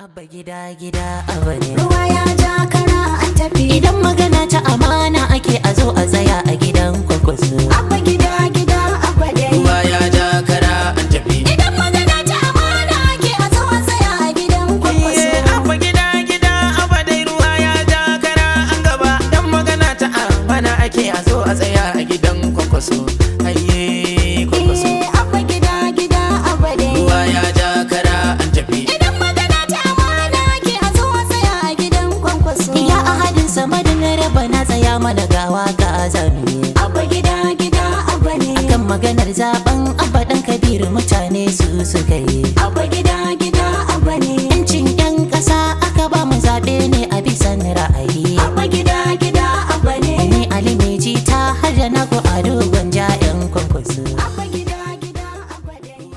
Abba gida gida abba ne. Ruwa ya ja kara an tafi. Idan magana ta amana ake a zo a tsaya a gidan kwakwaso. Abba gida gida abba dai. Ruwa ya ja kara an tafi. Idan magana ta amana ake a zo a tsaya a gidan kwakwaso. Abba gida gida abba dai ruwa ya ja kara an gaba. Dan magana ta amana ake a zo a tsaya a gidan kwakwaso. Ayye kwakwaso. Abba gida gida abba dai. Ruwa ya ja kara an tafi. Idan magana ta amana ake a zo a tsaya a gidan kwakwaso. Ya ahadin samadin raba na tsaya mana gawa ga azami. Abba gida gida abba ne. Kan maganar zaben abba dan kabiru mutane su suka yi. Abba gida gida abba ne. Yancin 'yan ƙasa aka ba mu zaɓe ne a bisan ra'ayi. Abba gida gida abba ne. Ni Ali mai jita har da na ku ado gwanja 'yan kwankwaso. Abba gida gida abba dai.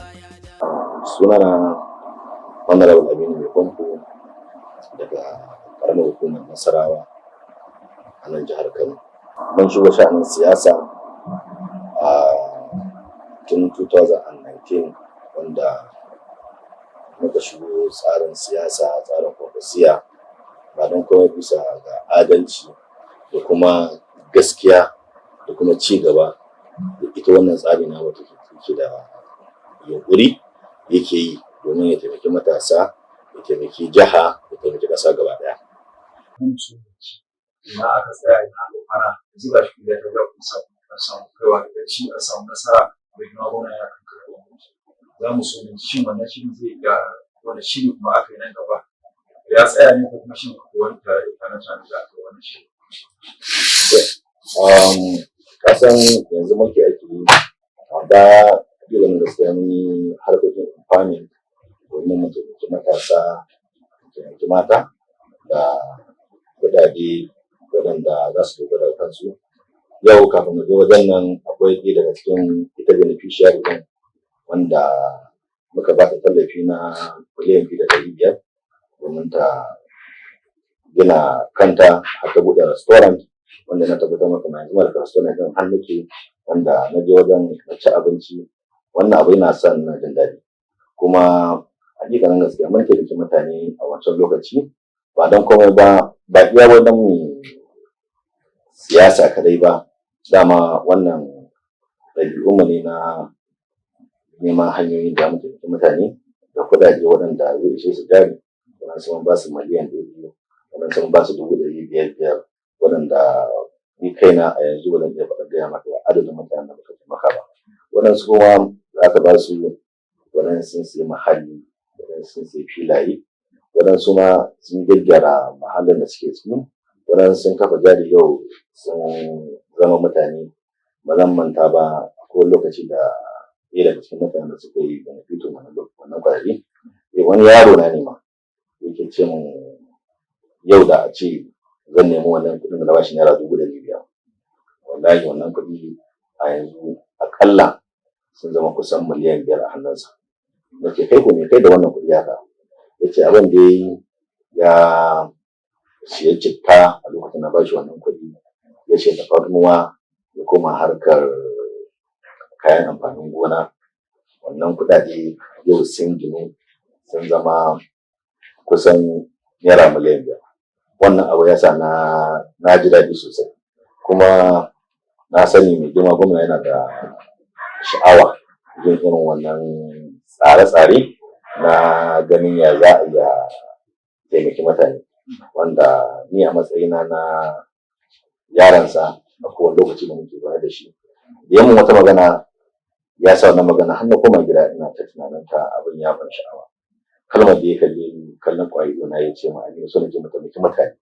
Sunana Honorable Aminu Mai Famfo daga ƙaramar hukumar Nasarawa a nan jihar Kano. Mun shigo sha'anin siyasa a tun 2019 wanda muka shigo tsarin siyasa, tsarin kwankwasiya ba don kuma bisa ga adalci da kuma gaskiya da kuma ci gaba da ita wannan tsari na wata ke da yunƙuri yake yi domin ya taimaki matasa, ya taimaki jiha, ya taimaki ƙasa gaba ɗaya. ina aka tsaya ina kokara zuba shi da daga kusa a samu kaiwa daga ci a samu nasara da kuma gwamnati ya kan karɓi za mu so ne shin wannan shirin zai ga wani shiri kuma aka yi nan gaba ya tsaya ne ko kuma shin ko wani tare da tare da aka wani shiri. Kasan yanzu mulki ake yi a baya irin gaskiya mun yi harkokin amfani domin mu taimaki matasa, mu taimaki mata da kuɗaɗe waɗanda za su dogara da kansu. Yau kafin mu zo wajen nan akwai ɗaya daga cikin ita beneficiary ɗin wanda muka ba ta tallafi na miliyan 2.500 domin ta gina kanta har ta buɗe restaurant wanda na tabbatar maka mai yanzu da restaurant ɗin har nake wanda na je wajen na ci abinci. Wannan abu yana son na jin daɗi kuma hakikanin gaskiya mun taimaki mutane a wancan lokaci ba don komai ba iya wajen mu siyasa kadai ba, dama wannan ɗabi'unmu ne na neman hanyoyin da muke taimaki mutane da kuɗaɗe waɗanda zai ishe su jari. Waɗansu mun ba su miliyan 200, waɗansu mun ba su 500,000 waɗanda ni kaina a yanzu ba zan iya faɗa gaya maka adadin mutanen da muka taimaka ba. Waɗansu kuma za ka ba su waɗansu sun sayi muhalli, waɗansu sun sayi filaye, waɗansu ma sun gyaggyara mahallin da suke ciki, waɗansu sun kafa jari yau sun zama mutane. Ba zan manta ba ko lokaci da ɗaya daga cikin mutanen da suka yi benefitin wannan kwararri wani yaro na ne ma yake ce min yau da a ce zan nemi wannan kuɗin da na bashi naira 500,000 wallahi wannan kuɗi a yanzu akalla sun zama kusan miliyan 5 a hannunsa. Da ke kai ku ne kai da wannan kuɗi haka ya ce abin da ya siya citta a lokacin na bashi wannan kuɗi ya ce tafarnuwa ya koma harkar kayan amfanin gona. Wannan kuɗaɗe yau sun ginu sun zama kusan naira miliyan 5. Wannan abu ya sa na ji daɗi sosai kuma na sani mai girma gwamna yana da sha'awa yin irin wannan tsare-tsare na ganin ya za a iya taimaki mutane wanda ni a matsayina na yaransa a kowane lokaci da muke bayar da shi yamma wata magana ya sa wannan magana har na koma gida ina ta tunanin ta abin ya ban sha'awa. Kalmar da ya kalle ni kallon ƙwayi na ya ce ma a so nake mu taimaki mutane.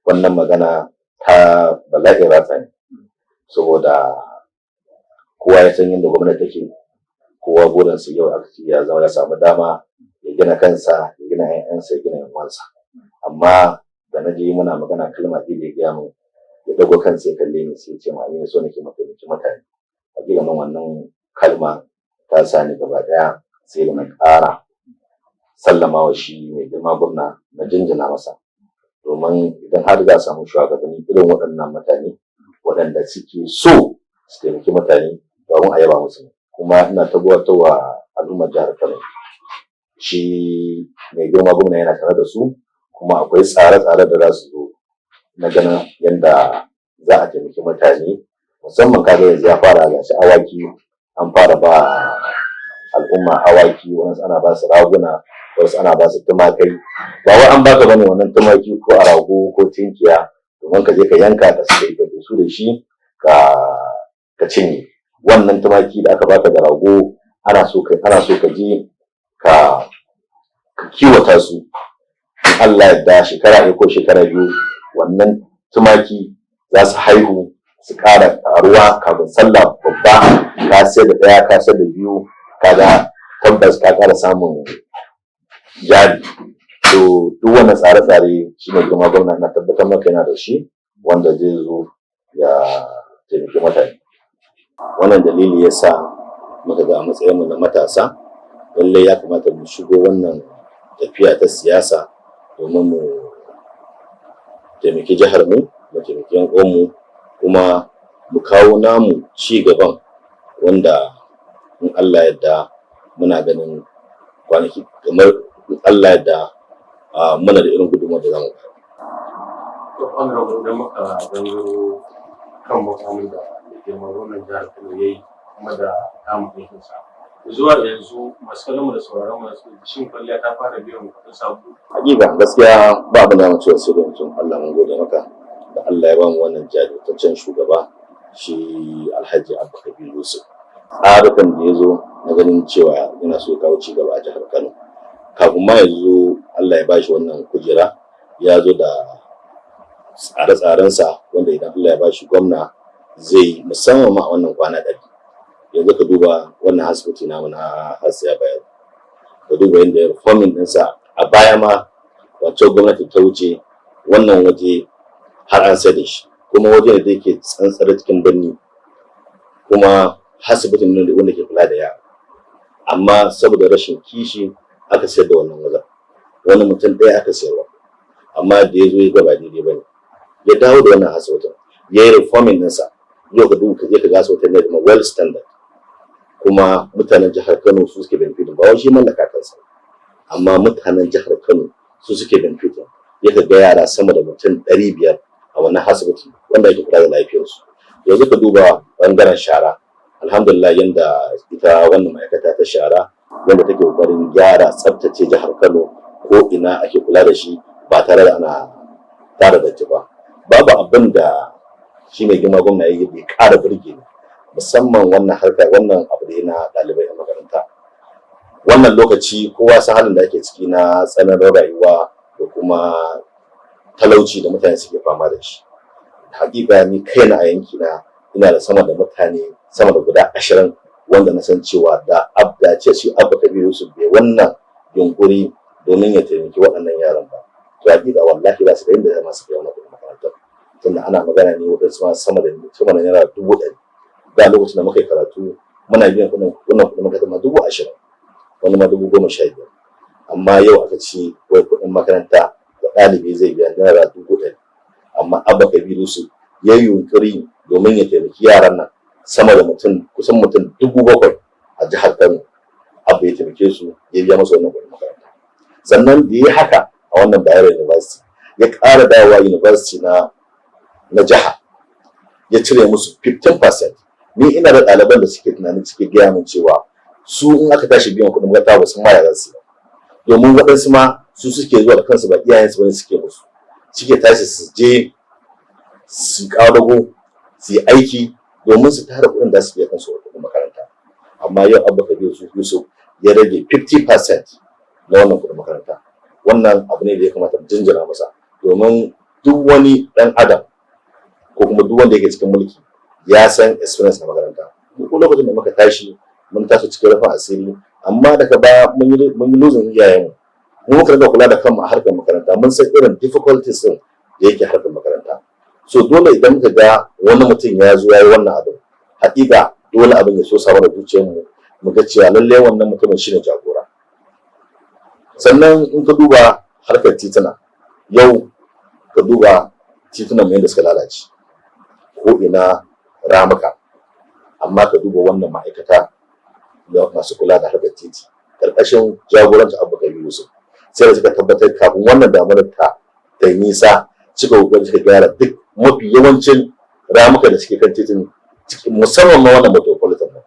Wannan magana ta bala'in ratsa ne saboda kowa ya san yadda gwamnati take, kowa burinsa yau aka ce ya zama ya samu dama ya gina kansa, ya gina 'ya'yansa, ya gina 'yan uwansa. Amma da na je muna magana kalma ɗaya da ya gaya min ya dago kansa ya kalle ni sai ya ce ma so nake mu taimaki mutane. Hakikanin wannan kalma ta sa ni gaba ɗaya sai da na ƙara sallama wa shi mai girma gwamna na jinjina masa domin idan har za a samu shugabanni irin waɗannan mutane waɗanda suke so su taimaki mutane domin a yaba musu kuma ina tabbatar wa al'ummar jihar Kano shi mai girma gwamna yana tare da su, kuma akwai tsare-tsare da za su zo na ganin yadda za a taimaki mutane, musamman kaga yanzu ya fara gashi awaki an fara ba al'umma awaki, wasu ana ba su raguna, wasu ana ba su tumakai. Ba wai an baka bane wannan tumaki ko a rago ko tinkiya domin ka je ka yanka ka su da shi ka cinye. Wannan tumaki da aka baka da rago ana so ka je ka kiwata su. Allah ya da shekara ɗaya ko shekara biyu wannan tumaki za su haihu su ƙara ƙaruwa kafin sallah babba, ka sayar da ɗaya ka sayar da biyu, kaga tabbas ka ƙara samun jari. To duk wannan tsare-tsare shi ne kuma gwamna na tabbatar maka yana da shi wanda zai zo ya taimaki mutane. Wannan dalili ya sa muka ga a matsayinmu na matasa lallai ya kamata mu shigo wannan tafiya ta siyasa domin mu taimaki jihar mu taimaki yan uwanmu, kuma mu kawo namu ci gaban wanda in Allah yadda muna ganin kwanaki kamar in Allah yadda muna da irin gudunmawar da zamu bayar. To honorable idan muka gangaro kan makamin da girman gwamnan jihar Kano yayi kuma da kamun aikinsa, zuwa yanzu masu kallon mu da sauraron mu shin kwalliya ta fara biyan kuɗin sabulu? Hakika gaskiya ba abin da mu ce sai da mutum Allah mun gode maka da Allah ya ba mu wannan jajirtaccen shugaba shi Alhaji Abba Kabir Yusuf. Tsarukan da ya zo na ganin cewa yana so ya kawo ci gaba a jihar Kano, kafin ma ya zo Allah ya bashi wannan kujera ya zo da tsare-tsarensa wanda idan Allah ya bashi gwamna zai musamman ma a wannan kwana 100. Yanzu ka duba wannan asibiti namu na Hasiya Bayero, ka duba yadda ya reforming ɗinsa a baya ma wacce gwamnati ta wuce wannan waje har an sai da shi, kuma waje da yake tsantsar cikin birni, kuma asibitin nan wanda ke kula da yara, amma saboda rashin kishi aka sayar da wannan wajen. Wani mutum ɗaya aka sayarwa, amma da ya zo ya gaba daidai ba ne, ya dawo da wannan asibitin ya yi reforming ɗinsa. Yau ka duba ka je ka ga asibitin ne kuma well standard, kuma mutanen jihar Kano su suke benefitin, ba wai shi mallaka kansa, amma mutanen jihar Kano su suke benefitin. Ya ka ga yara sama da mutum 500 a wannan asibiti wanda ake kula da lafiyarsu. Yanzu ka duba bangaren shara, alhamdulillah yanda ita wannan ma'aikata ta shara wanda take kokarin gyara tsaftace jihar Kano, ko ina ake kula da shi ba tare da ana tara datti ba. Babu abin da shi mai girma gwamna ya bai ƙara burge ni, musamman wannan harka, wannan abu da na ɗalibai a makaranta. Wannan lokaci kowa san halin da ake ciki na tsananin rayuwa da kuma talauci da mutane suke fama da shi. Hakika ni kaina a yankina ina da sama da mutane sama da guda 20 wanda na san cewa da ce shi Abba Kabir Yusuf bai wannan yunkuri domin ya taimaki waɗannan yaran ba, to hakika wallahi ba su da inda zama su kai wannan kuɗin makarantar. Tunda ana magana ne wajen sama da naira 100,000. Da lokacin da muka yi karatu muna biyan kuɗin makarantar ma 20,000, wani ma 15,000. Amma yau aka ce wai kuɗin makaranta da ɗalibi zai biya naira 100,000. Amma Abba Kabir Yusuf ya yi yunkuri domin ya taimaki yaran nan sama da kusan mutum 7,000 a jihar Kano. Abba ya taimake su ya biya musu wannan kuɗin makaranta. Sannan da ya haka a wannan Bayero University, ya ƙara dawowa university na jiha ya cire musu 15%. Ni ina da ɗaliban da suke tunanin suke gaya min cewa su in aka tashi biyan kuɗin makaranta ba su ma ya su, domin waɗansu ma su suke zuwa da kansu ba iyayensu bane suke musu, suke tashi su je su ƙarago su yi aiki domin su tara kuɗin da su biya kansu kuɗin makaranta. Amma yau Abba Kabir Yusuf ya rage 50% na wannan kuɗin makaranta. Wannan abu ne da ya kamata mu jinjina masa, domin duk wani ɗan adam ko kuma duk wanda yake cikin mulki ya san experience na makaranta. Duk lokacin da muka tashi mun tashi cikin rufin asiri, amma daga baya mun yi losing iyayenmu. Mu muka riga kula da kanmu a harkar makaranta, mun san irin difficulties din da yake harkar makaranta. So dole idan muka ga wani mutum ya zo ya yi wannan abin, haƙiƙa dole abin ya so sa mana zuciyarmu mu ga cewa lallai wannan mutumin shine jagora. Sannan in ka duba harkar tituna, yau ka duba titunan yadda suka lalace, ko ina ramuka, amma ka duba wannan ma'aikata da masu kula da harkar titi ƙarƙashin jagorancin Abba Kabir Yusuf sai da suka tabbatar kafin wannan damunar ta yi nisa suka kokari suka gyara duk mafi yawancin ramuka da suke kan titin musamman ma wannan metropolitan nan.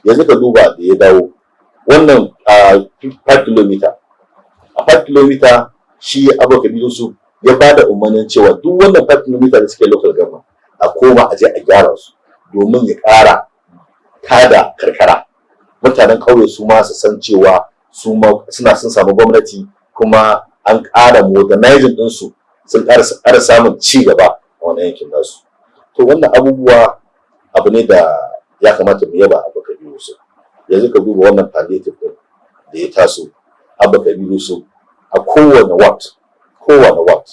Yanzu ka duba da ya dawo wannan 5 km a 5 km shi Abba Kabir Yusuf ya ba da umarnin cewa duk wannan 5 km da suke local government a koma a je a gyara su domin ya ƙara tada karkara mutanen ƙauye su ma su san cewa sun samu gwamnati kuma an ƙara modernizing ɗinsu sun ƙara samun ci gaba a wannan yankin nasu. To wannan abubuwa abu ne da ya kamata mu yaba Abba Kabir Yusuf. Yanzu ka duba wannan palliative ɗin da ya taso Abba Kabir Yusuf a kowane wat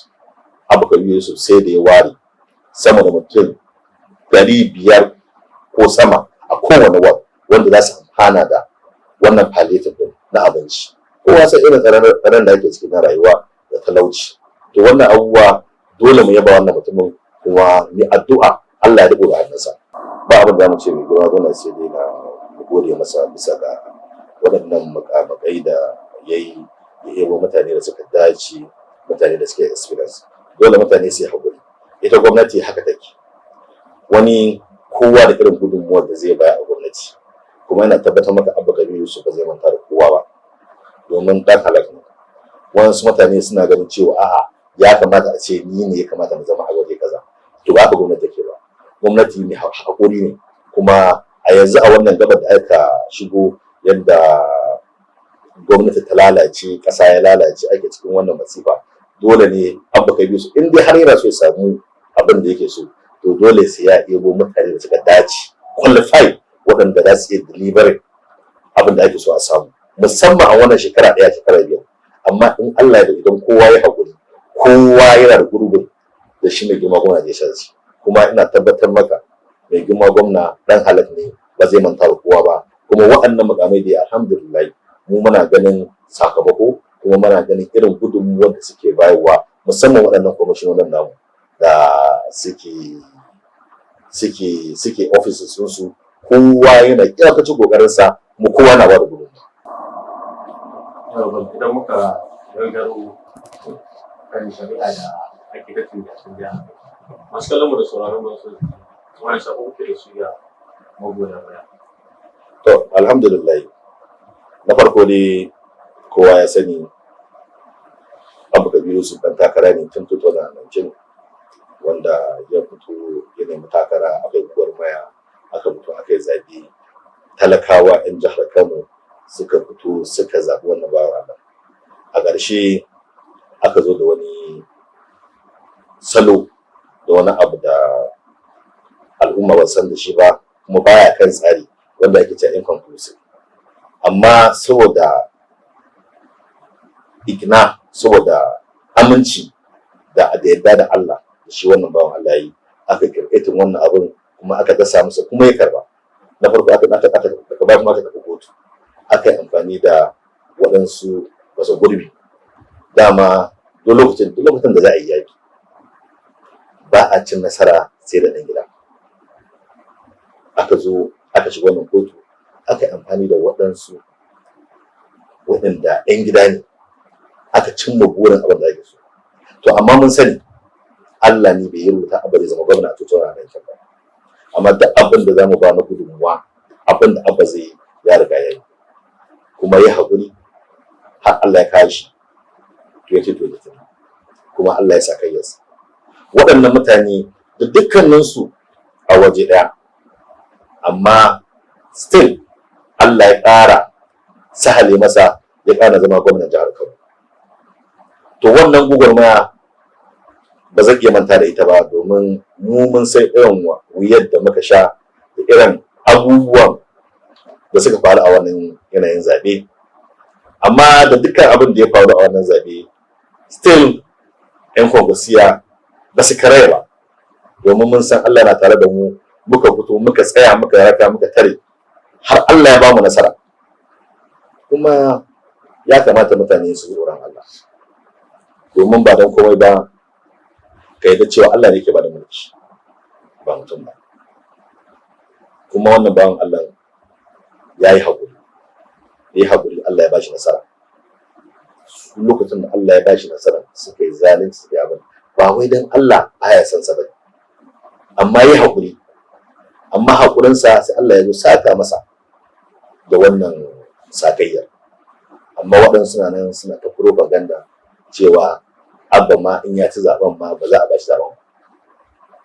Abba Kabir Yusuf sai da ya ware sama da mutum 500 ko sama a kowane wat wanda za su amfana da wannan palliative din na abinci. Kowa sai irin tsaron da ake cikin na rayuwa da talauci. To wannan abubuwa dole mu yaba wannan mutumin kuma mu addu'a Allah ya rubuta hannunsa. Ba abin da mu ce mai girma dole sai dai na gode masa bisa ga waɗannan makakai da yayi ya yabo mutane da suka dace, mutane da suke experience. Dole mutane su yi haƙuri. Ita gwamnati haka take. Wani kowa da irin gudunmuwar da zai baya a gwamnati. Kuma yana tabbatar maka Abba Kabir Yusuf ba zai manta da kowa ba domin dan halak ne. Wasu mutane suna ganin cewa a'a ya kamata a ce ni ne ya kamata mu zama a waje kaza. To ba haka gwamnati take ba. Gwamnati ne hakuri ne kuma a yanzu a wannan gabar da aka shigo yadda gwamnati ta lalace, ƙasa ya lalace, ake cikin wannan masifa, dole ne Abba Kabir Yusuf in dai har yana so ya samu abin da yake so, to dole sai ya ɗebo mutane da suka dace, qualified, waɗanda za su iya delivery abin da ake so a samu, musamman a wannan shekara ɗaya, shekara biyar. Amma in Allah ya idan kowa ya haƙuri, kowa yana da gurbin da shi mai girma gwamna ya shansi. Kuma ina tabbatar maka mai girma gwamna ɗan halak ne, ba zai manta da kowa ba. Kuma waɗannan mukamai da alhamdulillah mu muna ganin sakamako, kuma muna ganin irin gudunmuwar da suke bayarwa, musamman waɗannan kwamishinonin namu da suke offices su, kowa yana iyakacin kokarinsa, mu kowa na bada gudunmuwa. Idan muka gangaro kan shari'a da ake kafin da sun biya masu kallon mu da sauraron masu wani sabo kuke da su ya magoya baya. To alhamdulillah, na farko dai kowa ya sani Abba Kabir Yusuf ɗan takara ne tun 2019 wanda ya fito ya nemi takara, aka yi gwagwarmaya, aka fito aka yi zaɓe, talakawa 'yan jihar Kano suka fito suka zaɓi wannan bawa nan. A ƙarshe aka zo da wani salo da wani abu da al'umma ba san da shi ba, kuma baya kan tsari, wanda ake cewa inconclusive. Amma saboda igna, saboda aminci da yadda da Allah da shi wannan bawan Allah yi, aka kirkitin wannan abin kuma aka dasa masa, kuma ya karba. Na farko aka ba kuma aka tafi kotu, aka yi amfani da waɗansu wasu gurbi. Dama duk lokacin da za a yi yaƙi ba a cin nasara sai da ɗan gida. Aka zo aka shiga wannan kotu, aka yi amfani da waɗansu waɗanda 'yan gida ne, aka cimma burin abin da ake so. To amma mun sani Allah ne bai yi rubuta Abba zai zama gwamna a 2019 ba. Amma duk abin da za mu ba na gudunmuwa, abin da Abba zai ya riga ya yi, kuma ya haƙuri har Allah ya kawo shi 2023, kuma Allah ya sa kayyarsa. Waɗannan mutane da dukkaninsu a waje ɗaya, amma still Allah ya ƙara sahale masa, ya ƙara zama gwamnan jihar Kano. To wannan gwagwarmaya ba zan iya manta da ita ba, domin mu mun san irin wuyar da muka sha da irin abubuwan da suka faru a wannan yanayin zaɓe. Amma da dukkan abin da ya faru a wannan zaɓe, still 'yan kwankwasiya ba su karaya ba, domin mun san Allah na tare da mu, muka fito muka tsaya muka raka muka tare har Allah ya ba mu nasara. Kuma ya kamata mutane su tsoron Allah, domin ba don komai ba ka yadda cewa Allah ne ke ba da mulki, ba mutum ba. Kuma wannan bawan Allah ya yi haƙuri Allah ya bashi nasara. Lokacin da Allah ya bashi nasara suka yi zalunci suka yi abin ba wai dan Allah baya son sa bane, amma yi haƙuri, amma haƙurinsa sai Allah ya zo saka masa da wannan sakayyar. Amma waɗansu suna nan suna ta propaganda cewa abba ma in ya ci zaben ma ba za a bashi zaben ba.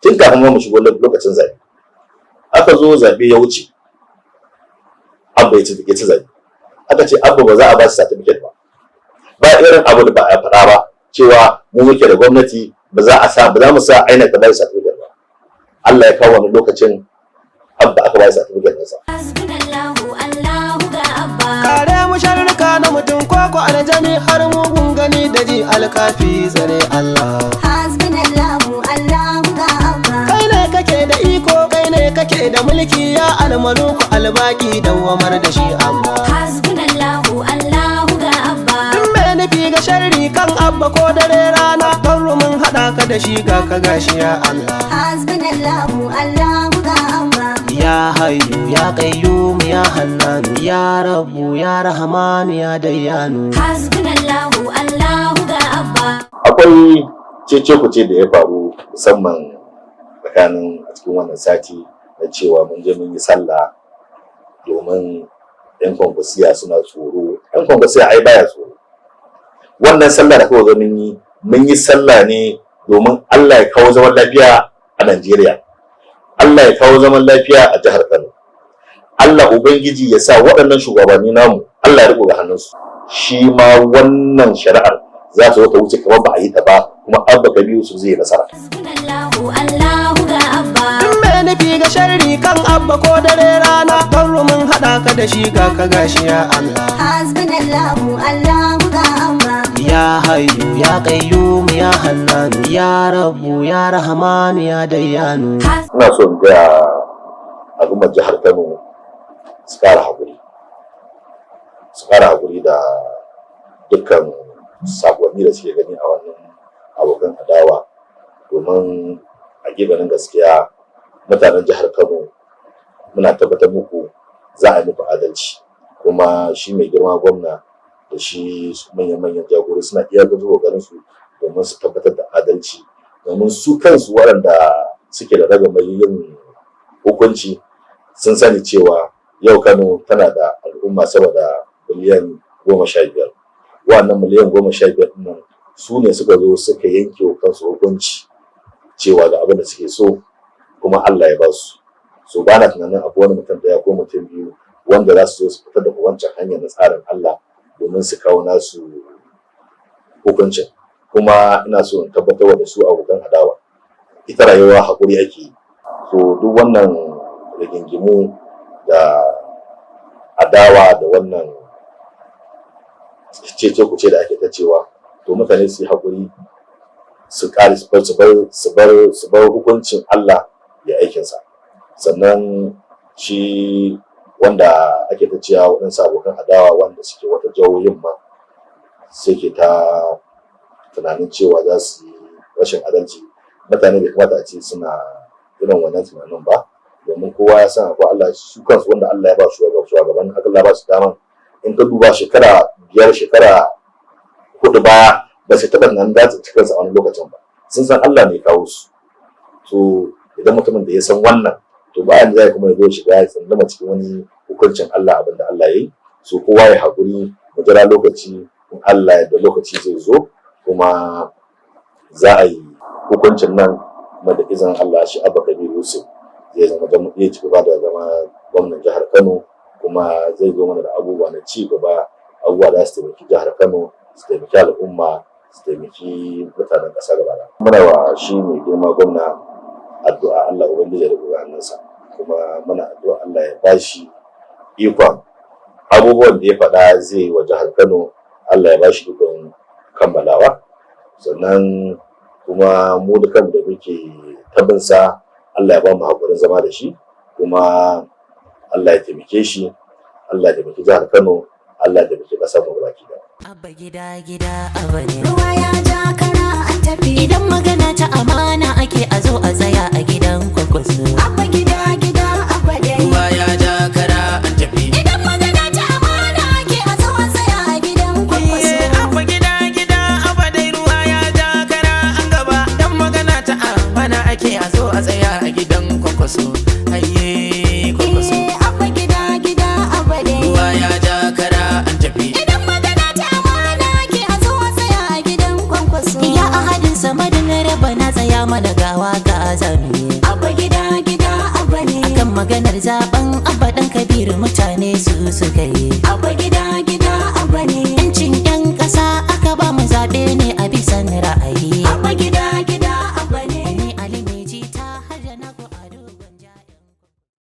Tun kafin ma mu shigo lokacin zaɓe aka zo zaɓe ya wuce, abba ya ci zaɓe aka ce abba ba za a bashi certificate ba. Ba irin abu da ba a faɗa ba cewa mu muke da gwamnati ba za mu sa aina ta bashi certificate ba. Allah ya kawo wani lokacin abba aka bashi certificate nasa. Kare mu sharrika na mutum koko aljani har mugun gani da ji alkafi zare Allah. Kai ne kake da iko, kai ne kake da mulki, ya almaluku albaki dawwamar da shi amma. Duk mai nufi ga sharri kan abba ko dare rana, don rumin haɗa ka da shi ga ka gashi ya Allah. Ya hayyu ya qayyum ya hannanu ya rabbu ya rahmanu ya dayyanu. Akwai cece kuce da ya faru musamman tsakanin a cikin wannan sati na cewa mun je mun yi sallah domin yan kwankwasiya suna tsoro. Yan kwankwasiya ai baya tsoro. Wannan sallah da kawai mun yi sallah ne domin Allah ya kawo zaman lafiya a Najeriya, Allah ya kawo zaman lafiya a jihar Kano, Allah Ubangiji ya sa waɗannan shugabanni namu Allah ya riƙo ga hannunsu. Shi ma wannan shari'ar za ta zo ta wuce kamar ba a yi ta ba, kuma Abba Kabiru su zai nasara. Duk mai nufi ga sharri kan abba ko dare rana, don rumin haɗa ka da shi ga ka gashi ya Allah. Ya hayyu ya qayyum ya hannanu ya rabbu ya rahmanu ya dayyanu. Ina so in ga al'ummar jihar Kano su ƙara haƙuri da dukkan sakonni da suke gani a wannan abokan adawa, domin a gibanin gaskiya mutanen jihar Kano muna tabbatar muku za a yi muku adalci, kuma shi mai girma gwamna da shi manyan jagorori suna iya gazo kokarin su domin su tabbatar da adalci, domin su kansu waɗanda suke da ragamar yin hukunci sun sani cewa yau Kano tana da al'umma sama da miliyan 15. Wannan miliyan 15 nan su ne suka zo suka yanke wa kansu hukunci cewa da abin da suke so, kuma Allah ya ba su. So ba na tunanin akwai wani mutum ɗaya ko mutum biyu wanda za su zo su fitar da wancan hanyar na tsarin Allah domin su kawo nasu hukuncin. Kuma ina so in tabbatar da su abokan adawa ita rayuwa haƙuri ake yi. So duk wannan rigingimu da adawa da wannan cece kuce da ake ta cewa, to mutane su yi haƙuri su ƙari su bar hukuncin Allah ya aikinsa. Sannan shi wanda ake ta cewa waɗansu abokan adawa wanda suke wata jihohin ma suke ta tunanin cewa za su yi rashin adalci, mutane bai kamata a ce suna irin wannan tunanin ba, domin kowa ya san akwai Allah su kansu wanda Allah ya ba shugaban Allah ba su daman. In ka duba shekara 5 shekara 4 baya ba su taɓa nan da su kansu a wani lokacin ba, sun san Allah ne kawo su. So idan mutumin da ya san wannan, to bayan da zai kuma ya zo shiga ya tsandama cikin wani hukuncin Allah abin da Allah ya yi. So kowa ya haƙuri mu jira lokaci, in Allah da lokaci zai zo kuma za a yi hukuncin nan, kuma da izinin Allah shi Abba Kabiru Yusuf zai zama ya ci gaba da zama gwamnan jihar Kano, kuma zai zo mana da abubuwa na ci gaba, abubuwa da su taimaki jihar Kano, su taimaki al'umma, su taimaki mutanen ƙasa gaba da. Muna wa shi mai girma gwamna addu'a Allah ubangiji ya rubuta hannunsa, kuma muna addu'a Allah ya bashi ikon abubuwan da ya faɗa zai wa jihar Kano, Allah ya bashi ikon kammalawa. Sannan kuma mu da kanmu da muke tabinsa, Allah ya ba mu haƙurin zama da shi, kuma Allah ya taimake shi, Allah ya taimaki jihar Kano, Allah ya taimaki ƙasar mu baki da. Abba gida abba ne. Ruwa ya ja kara an tafi. Idan magana ta amana ake a zo a tsaya a gidan kwakwaso. Abba gida abba dai. Ruwa ya ja kara an tafi. Idan magana ta amana ake a zo a tsaya ga waka zami Abba gida gida abba ne. kan maganar zaben abba dan Kabiru mutane su suka yi Abba gida gida